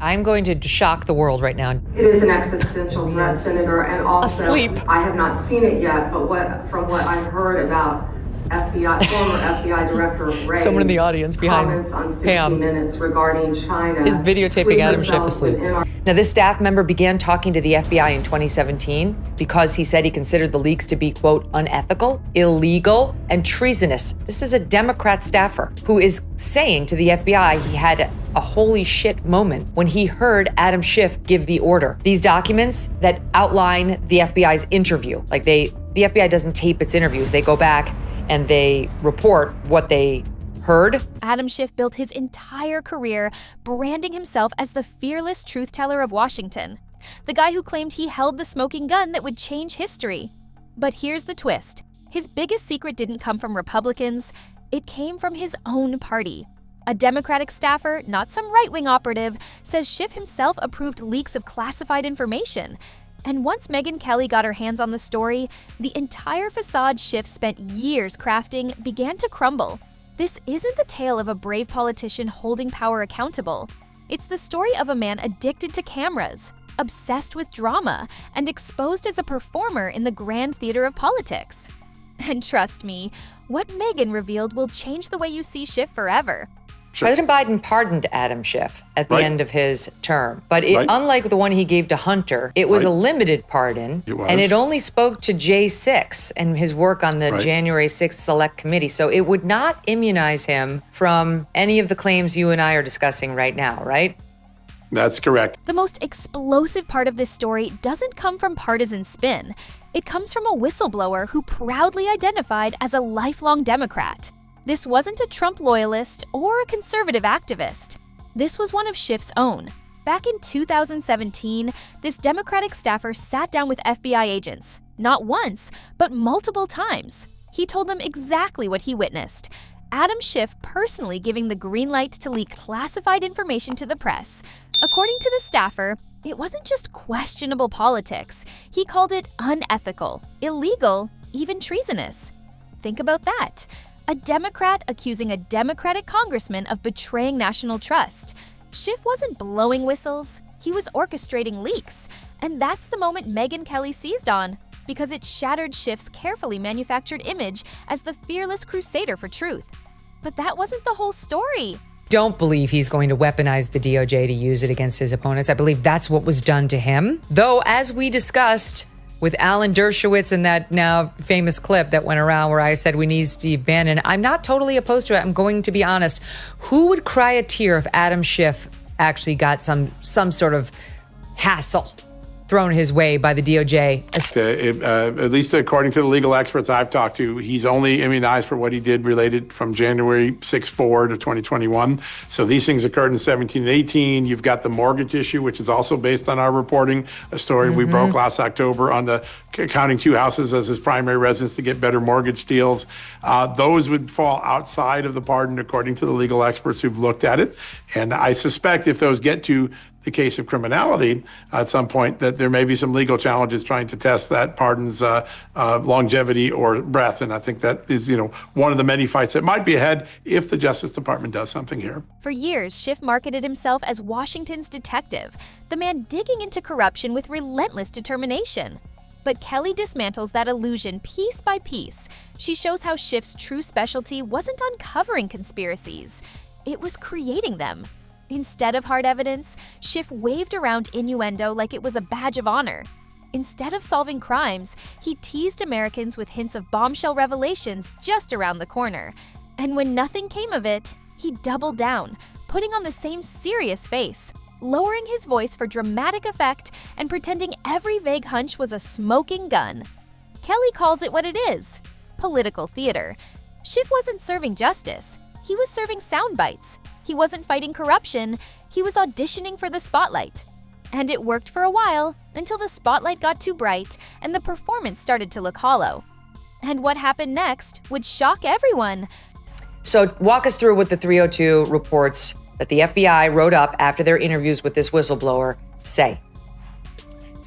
I'm going to shock the world right now. It is an existential threat, Senator, and also asleep. I have not seen it yet, but from what I've heard about former FBI Director Ray, someone in the audience behind comments on 60 Pam Minutes regarding China is videotaping Adam Schiff asleep. Now, this staff member began talking to the FBI in 2017 because he said he considered the leaks to be, quote, unethical, illegal, and treasonous. This is a Democrat staffer who is saying to the FBI he had a holy shit moment when he heard Adam Schiff give the order. These documents that outline the FBI's interview, like the FBI doesn't tape its interviews. They go back and they report what they heard. Adam Schiff built his entire career branding himself as the fearless truth teller of Washington, the guy who claimed he held the smoking gun that would change history. But here's the twist. His biggest secret didn't come from Republicans. It came from his own party. A Democratic staffer, not some right-wing operative, says Schiff himself approved leaks of classified information. And once Megyn Kelly got her hands on the story, the entire facade Schiff spent years crafting began to crumble. This isn't the tale of a brave politician holding power accountable. It's the story of a man addicted to cameras, obsessed with drama, and exposed as a performer in the grand theater of politics. And trust me, what Megyn revealed will change the way you see Schiff forever. Sure. President Biden pardoned Adam Schiff at the end of his term, but unlike the one he gave to Hunter, it was a limited pardon, and it only spoke to J6 and his work on the January 6th Select Committee, so it would not immunize him from any of the claims you and I are discussing right now, right? That's correct. The most explosive part of this story doesn't come from partisan spin. It comes from a whistleblower who proudly identified as a lifelong Democrat. This wasn't a Trump loyalist or a conservative activist. This was one of Schiff's own. Back in 2017, this Democratic staffer sat down with FBI agents, not once, but multiple times. He told them exactly what he witnessed. Adam Schiff personally giving the green light to leak classified information to the press. According to the staffer, it wasn't just questionable politics. He called it unethical, illegal, even treasonous. Think about that. A Democrat accusing a Democratic congressman of betraying national trust. Schiff wasn't blowing whistles, he was orchestrating leaks. And that's the moment Megyn Kelly seized on, because it shattered Schiff's carefully manufactured image as the fearless crusader for truth. But that wasn't the whole story. Don't believe he's going to weaponize the DOJ to use it against his opponents. I believe that's what was done to him. Though, as we discussed with Alan Dershowitz and that now famous clip that went around where I said we need Steve Bannon, I'm not totally opposed to it. I'm going to be honest. Who would cry a tear if Adam Schiff actually got some sort of hassle thrown his way by the DOJ? At least according to the legal experts I've talked to, he's only immunized for what he did related from January 6 forward of 2021. So these things occurred in 17 and 18. You've got the mortgage issue, which is also based on our reporting, a story we broke last October on the counting two houses as his primary residence to get better mortgage deals. Those would fall outside of the pardon according to the legal experts who've looked at it. And I suspect if those get to the case of criminality at some point, that there may be some legal challenges trying to test that pardon's longevity or breadth. And I think that is, one of the many fights that might be ahead if the Justice Department does something here. For years, Schiff marketed himself as Washington's detective, the man digging into corruption with relentless determination. But Kelly dismantles that illusion piece by piece. She shows how Schiff's true specialty wasn't uncovering conspiracies, it was creating them. Instead of hard evidence, Schiff waved around innuendo like it was a badge of honor. Instead of solving crimes, he teased Americans with hints of bombshell revelations just around the corner. And when nothing came of it, he doubled down, putting on the same serious face, lowering his voice for dramatic effect and pretending every vague hunch was a smoking gun. Kelly calls it what it is: political theater. Schiff wasn't serving justice. He was serving sound bites. He wasn't fighting corruption. He was auditioning for the spotlight. And it worked for a while, until the spotlight got too bright and the performance started to look hollow. And what happened next would shock everyone. So walk us through what the 302 reports that the FBI wrote up after their interviews with this whistleblower say.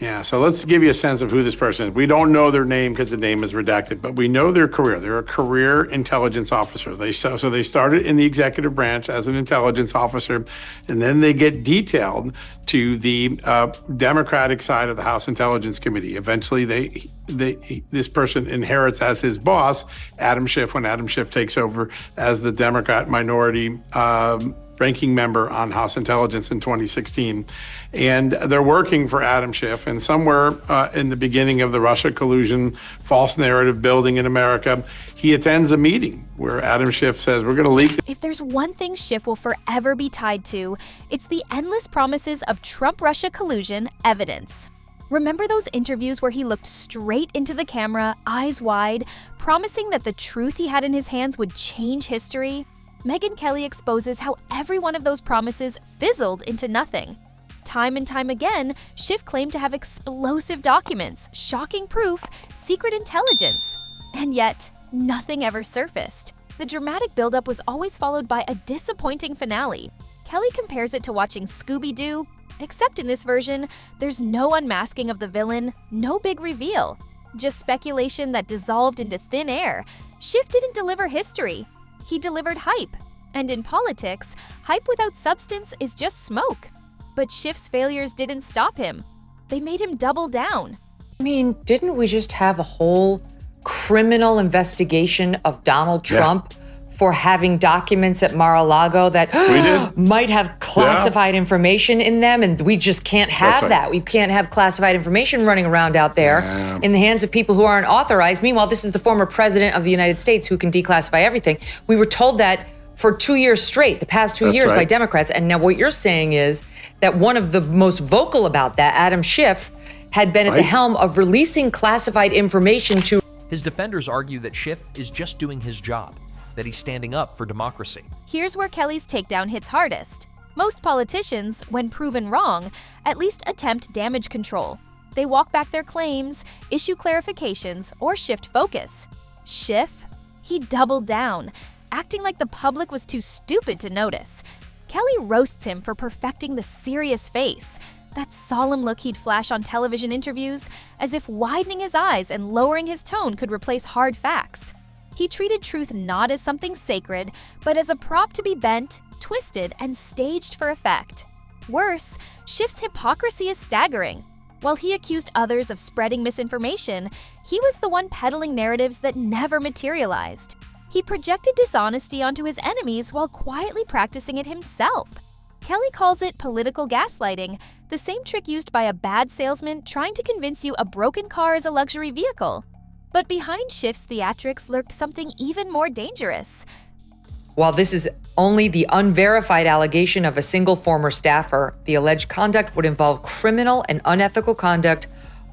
Yeah, so let's give you a sense of who this person is. We don't know their name because the name is redacted, but we know their career. They're a career intelligence officer. So they started in the executive branch as an intelligence officer, and then they get detailed to the Democratic side of the House Intelligence Committee. Eventually, this person inherits as his boss, Adam Schiff, when Adam Schiff takes over as the Democrat minority ranking member on House Intelligence in 2016. And they're working for Adam Schiff. And somewhere in the beginning of the Russia collusion, false narrative building in America, he attends a meeting where Adam Schiff says, we're going to leak. If there's one thing Schiff will forever be tied to, it's the endless promises of Trump-Russia collusion evidence. Remember those interviews where he looked straight into the camera, eyes wide, promising that the truth he had in his hands would change history? Megyn Kelly exposes how every one of those promises fizzled into nothing. Time and time again, Schiff claimed to have explosive documents, shocking proof, secret intelligence. And yet, nothing ever surfaced. The dramatic buildup was always followed by a disappointing finale. Kelly compares it to watching Scooby-Doo, except in this version, there's no unmasking of the villain, no big reveal. Just speculation that dissolved into thin air. Schiff didn't deliver history. He delivered hype. And in politics, hype without substance is just smoke. But Schiff's failures didn't stop him. They made him double down. I mean, didn't we just have a whole criminal investigation of Donald Trump for having documents at Mar-a-Lago that might have classified information in them, and we just can't have that. We can't have classified information running around out there in the hands of people who aren't authorized. Meanwhile, this is the former president of the United States who can declassify everything. We were told that for 2 years straight, the past 2 years by Democrats. And now what you're saying is that one of the most vocal about that, Adam Schiff, had been at the helm of releasing classified information to. His defenders argue that Schiff is just doing his job, that he's standing up for democracy. Here's where Kelly's takedown hits hardest. Most politicians, when proven wrong, at least attempt damage control. They walk back their claims, issue clarifications, or shift focus. Schiff? He doubled down, acting like the public was too stupid to notice. Kelly roasts him for perfecting the serious face, that solemn look he'd flash on television interviews, as if widening his eyes and lowering his tone could replace hard facts. He treated truth not as something sacred, but as a prop to be bent, twisted, and staged for effect. Worse, Schiff's hypocrisy is staggering. While he accused others of spreading misinformation, he was the one peddling narratives that never materialized. He projected dishonesty onto his enemies while quietly practicing it himself. Kelly calls it political gaslighting, the same trick used by a bad salesman trying to convince you a broken car is a luxury vehicle. But behind Schiff's theatrics lurked something even more dangerous. While this is only the unverified allegation of a single former staffer, the alleged conduct would involve criminal and unethical conduct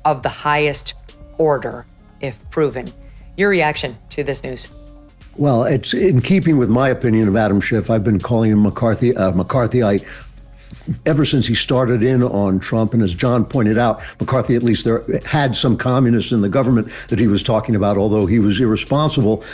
of the highest order, if proven. Your reaction to this news? Well, it's in keeping with my opinion of Adam Schiff. I've been calling him McCarthyite ever since he started in on Trump. And as John pointed out, McCarthy at least there had some communists in the government that he was talking about, although he was irresponsible.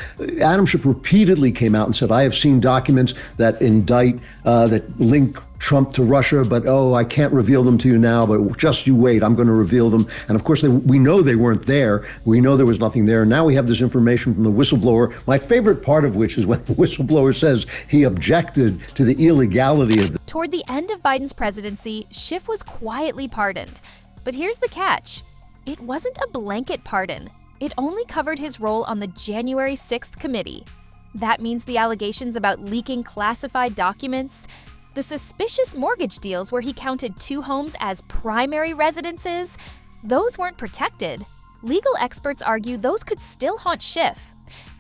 Adam Schiff repeatedly came out and said, I have seen documents that indict, that link Trump to Russia, but I can't reveal them to you now, but just you wait, I'm going to reveal them. And of course, we know they weren't there. We know there was nothing there. And now we have this information from the whistleblower, my favorite part of which is when the whistleblower says he objected to the illegality of the. Toward the end of Biden's presidency, Schiff was quietly pardoned. But here's the catch. It wasn't a blanket pardon. It only covered his role on the January 6th committee. That means the allegations about leaking classified documents, the suspicious mortgage deals where he counted 2 homes as primary residences, those weren't protected. Legal experts argue those could still haunt Schiff.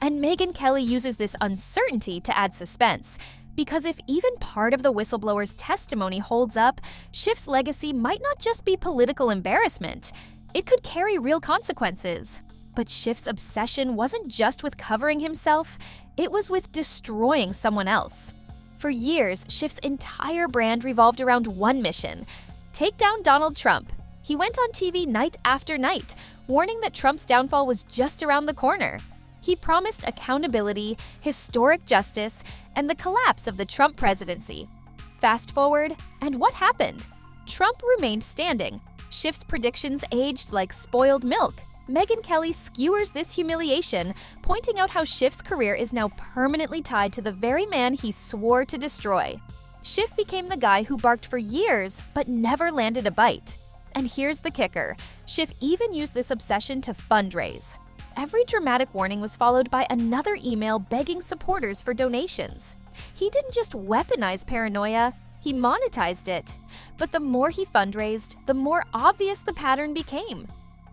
And Megyn Kelly uses this uncertainty to add suspense, because if even part of the whistleblower's testimony holds up, Schiff's legacy might not just be political embarrassment. It could carry real consequences. But Schiff's obsession wasn't just with covering himself, it was with destroying someone else. For years, Schiff's entire brand revolved around one mission: take down Donald Trump. He went on TV night after night, warning that Trump's downfall was just around the corner. He promised accountability, historic justice, and the collapse of the Trump presidency. Fast forward, and what happened? Trump remained standing. Schiff's predictions aged like spoiled milk. Megyn Kelly skewers this humiliation, pointing out how Schiff's career is now permanently tied to the very man he swore to destroy. Schiff became the guy who barked for years but never landed a bite. And here's the kicker, Schiff even used this obsession to fundraise. Every dramatic warning was followed by another email begging supporters for donations. He didn't just weaponize paranoia, he monetized it. But the more he fundraised, the more obvious the pattern became.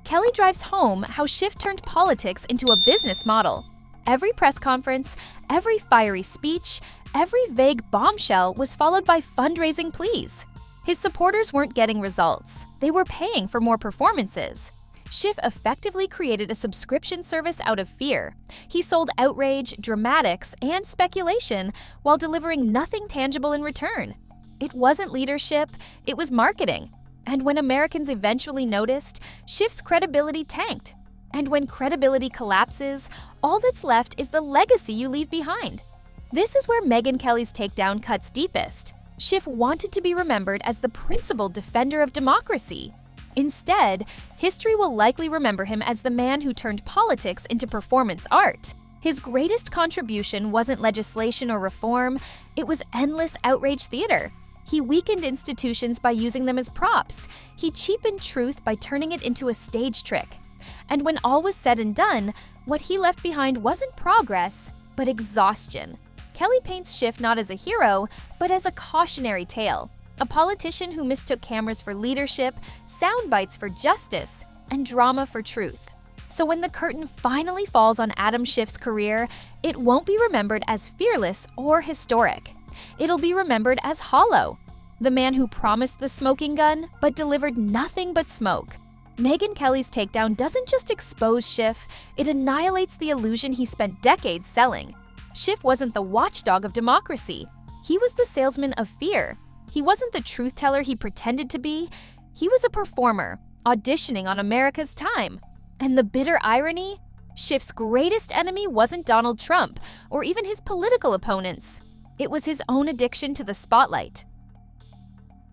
Kelly drives home how Schiff turned politics into a business model. Every press conference, every fiery speech, every vague bombshell was followed by fundraising pleas. His supporters weren't getting results. They were paying for more performances. Schiff effectively created a subscription service out of fear. He sold outrage, dramatics, and speculation while delivering nothing tangible in return. It wasn't leadership, it was marketing. And when Americans eventually noticed, Schiff's credibility tanked. And when credibility collapses, all that's left is the legacy you leave behind. This is where Megyn Kelly's takedown cuts deepest. Schiff wanted to be remembered as the principled defender of democracy. Instead, history will likely remember him as the man who turned politics into performance art. His greatest contribution wasn't legislation or reform, it was endless outrage theater. He weakened institutions by using them as props. He cheapened truth by turning it into a stage trick. And when all was said and done, what he left behind wasn't progress, but exhaustion. Kelly paints Schiff not as a hero, but as a cautionary tale. A politician who mistook cameras for leadership, sound bites for justice, and drama for truth. So when the curtain finally falls on Adam Schiff's career, it won't be remembered as fearless or historic. It'll be remembered as hollow. The man who promised the smoking gun, but delivered nothing but smoke. Megyn Kelly's takedown doesn't just expose Schiff, it annihilates the illusion he spent decades selling. Schiff wasn't the watchdog of democracy. He was the salesman of fear. He wasn't the truth teller he pretended to be. He was a performer, auditioning on America's time. And the bitter irony? Schiff's greatest enemy wasn't Donald Trump or even his political opponents. It was his own addiction to the spotlight.